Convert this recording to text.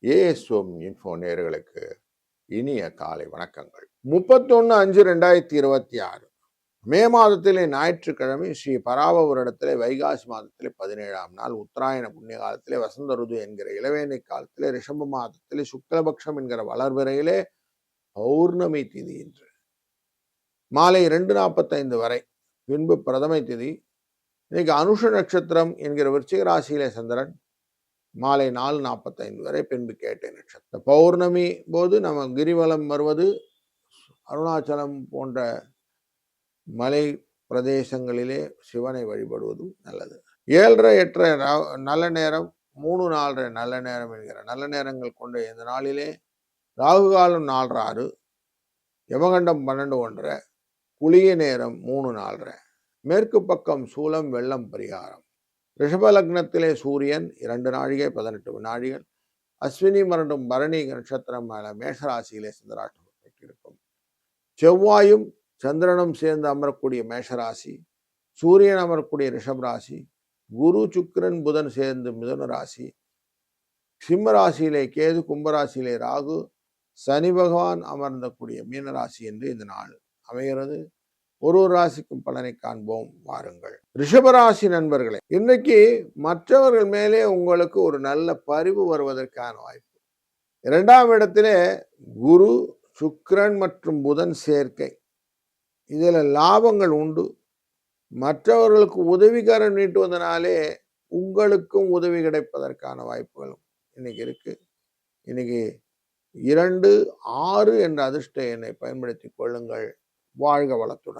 ஏஎஸ்ஓம் info நேயர்களுக்கு இனிய காலை வணக்கங்கள். 31/5/2026 மே மாதத்திலே ஞாயிற்றுக்கிழமை ஸ்ரீ பராப வருடத்திலே வைகாசி மாதத்திலே 17ஆம் நாள் உத்தராயண புண்ணிய காலத்திலே வசந்த ருது என்கிற இளவேனை காலத்திலே ரிஷப மாதத்திலே சுக்லபக்ஷம் என்கிற வளர்பிறையிலே பௌர்ணமி திதி இன்று மாலை 2:45 வரை, பின்பு பிரதமை திதி. இன்னைக்கு அனுஷ நட்சத்திரம் என்கிற விருச்சிக ராசியிலே சந்திரன் மாலை 4:45 வரை, பின்பு கேட்டை நட்சத்திரம். பௌர்ணமி போது நம்ம கிரிவலம் வருவது, அருணாச்சலம் போன்ற மலை பிரதேசங்களிலே சிவனை வழிபடுவதும் நல்லது. 7:30 8:30 நல்ல நேரம், 3 4:30 நல்ல நேரம் என்கிற நல்ல நேரங்கள் கொண்ட இந்த நாளிலே ராகு காலம் 4:06, யமகண்டம் 12:01, குளிய நேரம் 3:04. மேற்கு பக்கம் சூலம், வெள்ளம் பரிகாரம். ரிஷப லக்னத்திலே சூரியன் 2 நாழிகை 18 வினாடிகள். அஸ்வினி மரண்டும் பரணி நட்சத்திரம் மேஷராசியிலே சந்திராஷ்டமம் பெற்றிருக்கும். செவ்வாயும் சந்திரனும் சேர்ந்து அமரக்கூடிய மேஷராசி, சூரியன் அமரக்கூடிய ரிஷப ராசி, குரு சுக்கிரன் புதன் சேர்ந்து மிதுன ராசி, சிம்ம ராசியிலே கேது, கும்பராசியிலே ராகு, சனி பகவான் அமர்ந்தக்கூடிய மீனராசி என்று இந்த நாள் அமைகிறது. ஒரு ராசிக்கும் பலனை காண்போம் வாருங்கள். ரிஷபராசி நண்பர்களே, இன்னைக்கு மற்றவர்கள் மேலே உங்களுக்கு ஒரு நல்ல பரிவு வருவதற்கான வாய்ப்பு. 2ஆம் இடத்திலே குரு சுக்கிரன் மற்றும் புதன் சேர்க்கை, இதில் லாபங்கள் உண்டு. மற்றவர்களுக்கு உதவிகரம் நீட்டுவதனாலே உங்களுக்கும் உதவி கிடைப்பதற்கான வாய்ப்புகளும் இன்னைக்கு இருக்கு. இன்னைக்கு 2 6 என்ற அதிர்ஷ்ட எண்ணை பயன்படுத்திக் கொள்ளுங்கள். வாழ்க வளத்துடன்.